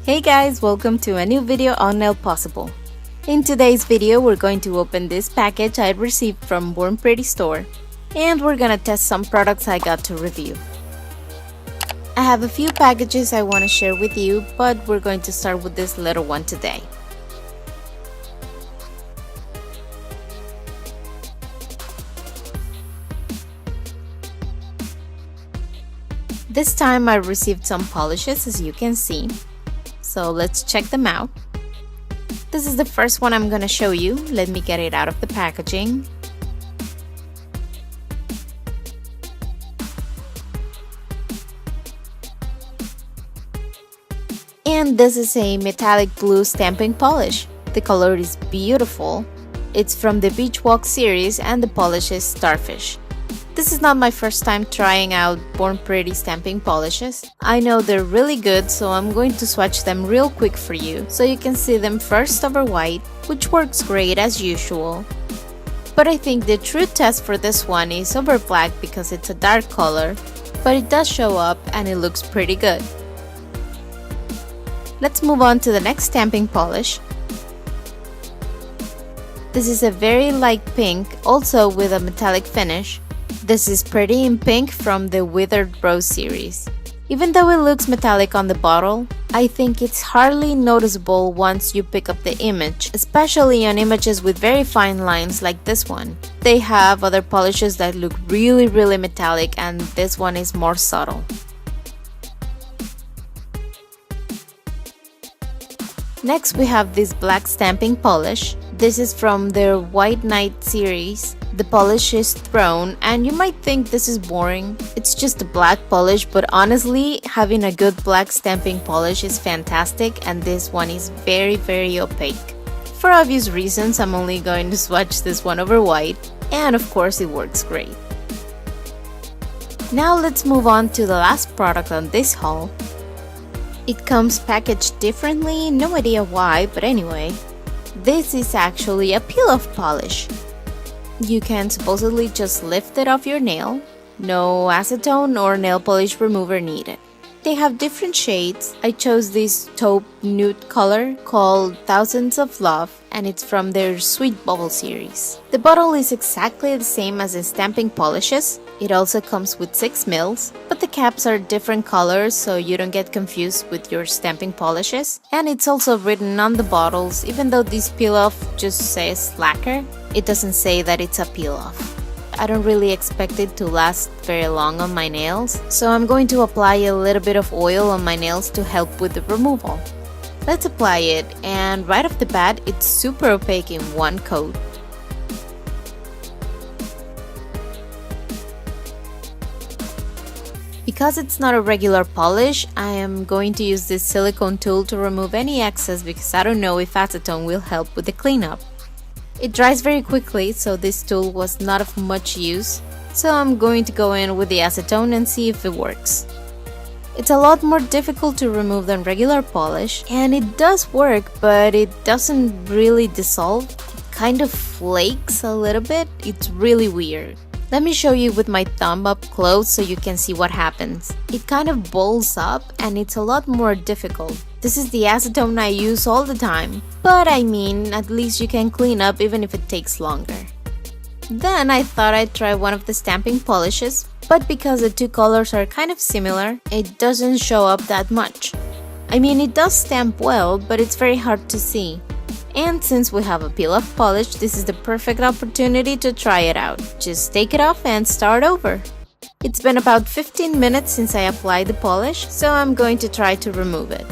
Hey guys, welcome to a new video on NailPossible. In today's video, we're going to open this package I received from Born Pretty store, and we're gonna test some products I got to review. I have a few packages I want to share with you, but we're going to start with this little one today. This time I received some polishes, as you can see. So let's check them out. This is the first one I'm gonna show you. Let me get it out of the packaging. And this is a metallic blue stamping polish. The color is beautiful. It's from the Beach Walk series and the polish is Starfish. This is not my first time trying out Born Pretty stamping polishes. I know they're really good, so I'm going to swatch them real quick for you so you can see them first over white, which works great as usual. But I think the true test for this one is over black because it's a dark color, but it does show up and it looks pretty good. Let's move on to the next stamping polish. This is a very light pink, also with a metallic finish. This is Pretty in Pink from the Withered Rose series. Even though it looks metallic on the bottle, I think it's hardly noticeable once you pick up the image, especially on images with very fine lines like this one. They have other polishes that look really metallic, and this one is more subtle. Next we have this black stamping polish. This is from their White Knight series. The polish is Throne, and you might think this is boring. It's just a black polish, but honestly, having a good black stamping polish is fantastic, and this one is very opaque. For obvious reasons, I'm only going to swatch this one over white, and of course it works great. Now let's move on to the last product on this haul. It comes packaged differently, no idea why, but anyway. This is actually a peel-off polish. You can supposedly just lift it off your nail. No acetone or nail polish remover needed. They have different shades. I chose this taupe nude color called Thousands of Love, and it's from their Sweet Bubble series. The bottle is exactly the same as the stamping polishes. It also comes with 6 mils, but the caps are different colors so you don't get confused with your stamping polishes. And it's also written on the bottles, even though this peel-off just says lacquer, it doesn't say that it's a peel-off. I don't really expect it to last very long on my nails, so I'm going to apply a little bit of oil on my nails to help with the removal. Let's apply it, and right off the bat, it's super opaque in one coat. Because it's not a regular polish, I am going to use this silicone tool to remove any excess because I don't know if acetone will help with the cleanup. It dries very quickly, so this tool was not of much use, so I'm going to go in with the acetone and see if it works. It's a lot more difficult to remove than regular polish, and it does work, but it doesn't really dissolve. It kind of flakes a little bit. It's really weird. Let me show you with my thumb up close so you can see what happens. It kind of balls up and it's a lot more difficult. This is the acetone I use all the time, but I mean, at least you can clean up even if it takes longer. Then I thought I'd try one of the stamping polishes, but because the two colors are kind of similar, it doesn't show up that much. I mean, it does stamp well, but it's very hard to see. And since we have a peel-off polish, this is the perfect opportunity to try it out. Just take it off and start over. It's been about 15 minutes since I applied the polish, so I'm going to try to remove it.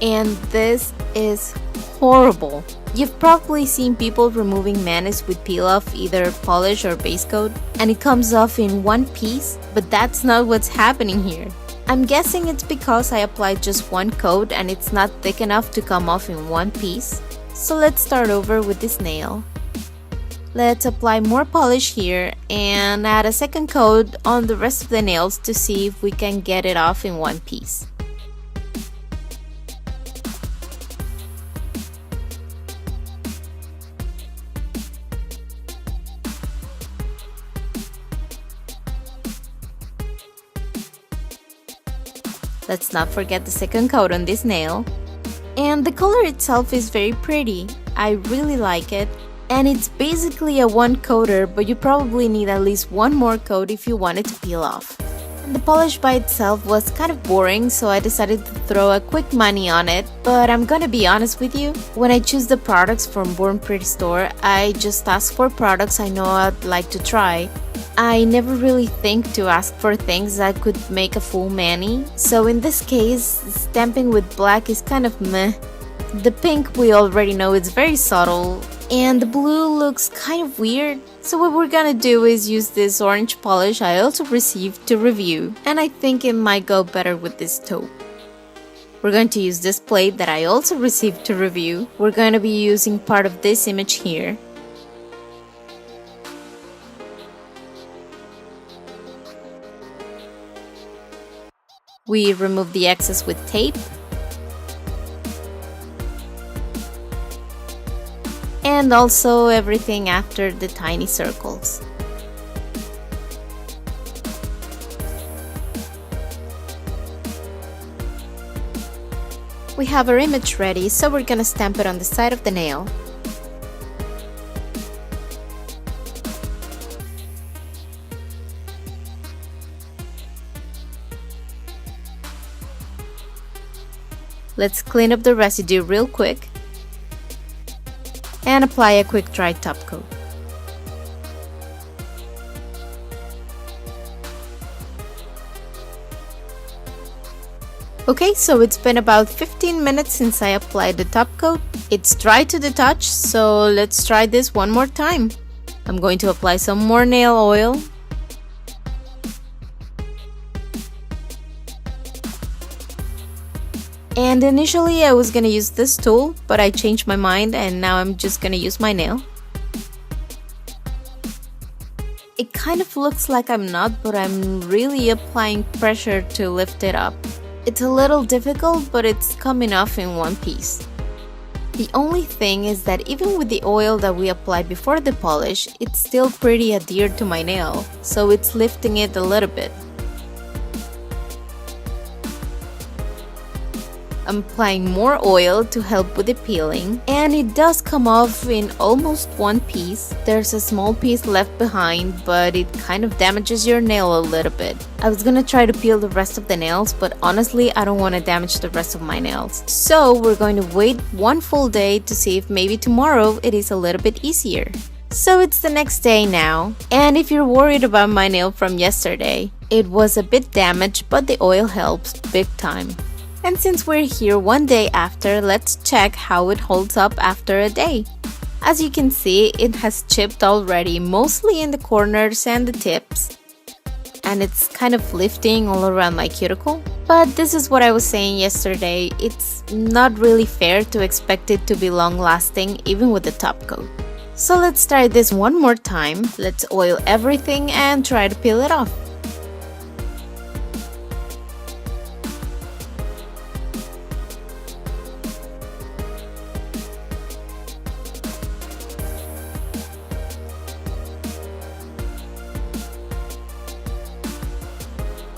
And this is horrible. You've probably seen people removing mayonnaise with peel-off, either polish or base coat, and it comes off in one piece, but that's not what's happening here. I'm guessing it's because I applied just one coat and it's not thick enough to come off in one piece. So let's start over with this nail. Let's apply more polish here and add a second coat on the rest of the nails to see if we can get it off in one piece. Let's not forget the second coat on this nail. And the color itself is very pretty. I really like it. And it's basically a one coater, but you probably need at least one more coat if you want it to peel off. And the polish by itself was kind of boring, so I decided to throw a quick money on it. But I'm gonna be honest with you, when I choose the products from Born Pretty store, I just ask for products I know I'd like to try. I never really think to ask for things that could make a full mani, so in this case, stamping with black is kind of meh. The pink we already know is very subtle, and the blue looks kind of weird. So what we're gonna do is use this orange polish I also received to review, and I think it might go better with this taupe. We're going to use this plate that I also received to review. We're going to be using part of this image here. We remove the excess with tape. And also everything after the tiny circles. We have our image ready, so we're gonna stamp it on the side of the nail. Let's clean up the residue real quick and apply a quick dry top coat. Okay, so it's been about 15 minutes since I applied the top coat. It's dry to the touch, so let's try this one more time. I'm going to apply some more nail oil. And initially I was gonna use this tool, but I changed my mind and now I'm just gonna use my nail. It kind of looks like I'm not, but I'm really applying pressure to lift it up. It's a little difficult, but it's coming off in one piece. The only thing is that even with the oil that we applied before the polish, it's still pretty adhered to my nail, so it's lifting it a little bit. I'm applying more oil to help with the peeling, and it does come off in almost one piece. There's a small piece left behind, but it kind of damages your nail a little bit. I was gonna try to peel the rest of the nails, but honestly I don't want to damage the rest of my nails. So we're going to wait one full day to see if maybe tomorrow it is a little bit easier. So it's the next day now, and if you're worried about my nail from yesterday, it was a bit damaged, but the oil helps big time. And since we're here one day after, let's check how it holds up after a day. As you can see, it has chipped already, mostly in the corners and the tips. And it's kind of lifting all around my cuticle. But this is what I was saying yesterday, it's not really fair to expect it to be long lasting even with the top coat. So let's try this one more time. Let's oil everything and try to peel it off.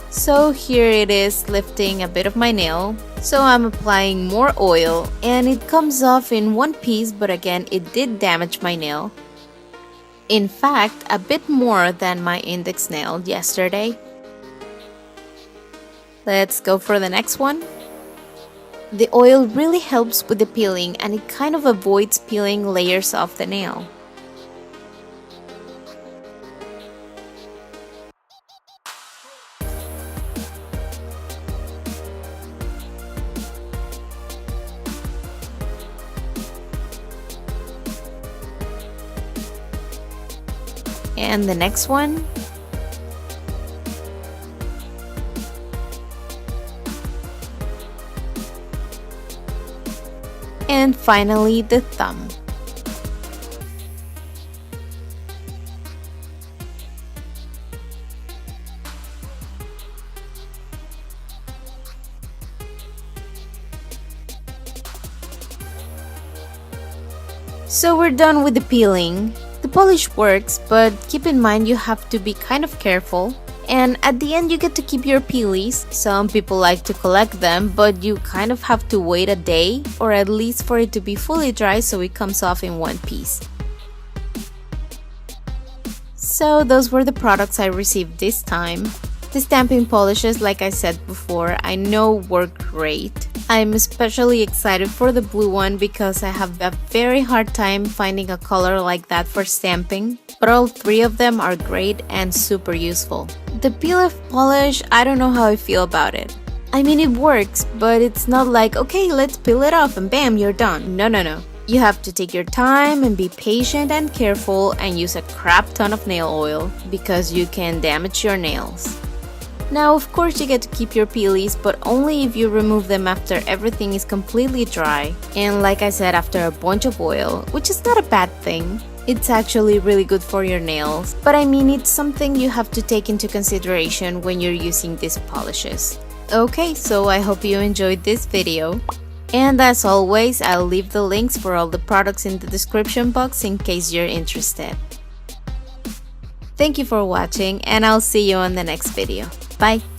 So here it is lifting a bit of my nail, so I'm applying more oil and it comes off in one piece, but again it did damage my nail. In fact, a bit more than my index nail yesterday. Let's go for the next one. The oil really helps with the peeling and it kind of avoids peeling layers off the nail. And the next one. And finally the thumb. So we're done with the peeling. The polish works, but keep in mind you have to be kind of careful. And at the end you get to keep your peelies. Some people like to collect them, but you kind of have to wait a day or at least for it to be fully dry so it comes off in one piece. So those were the products I received this time. The stamping polishes, like I said before, I know work great. I'm especially excited for the blue one because I have a very hard time finding a color like that for stamping, but all three of them are great and super useful. The peel-off polish, I don't know how I feel about it. I mean, it works, but it's not like, okay, let's peel it off and bam, you're done. No. You have to take your time and be patient and careful and use a crap ton of nail oil because you can damage your nails. Now, of course, you get to keep your peelies, but only if you remove them after everything is completely dry. And like I said, after a bunch of oil, which is not a bad thing. It's actually really good for your nails. But I mean, it's something you have to take into consideration when you're using these polishes. Okay, so I hope you enjoyed this video. And as always, I'll leave the links for all the products in the description box in case you're interested. Thank you for watching, and I'll see you on the next video. Bye!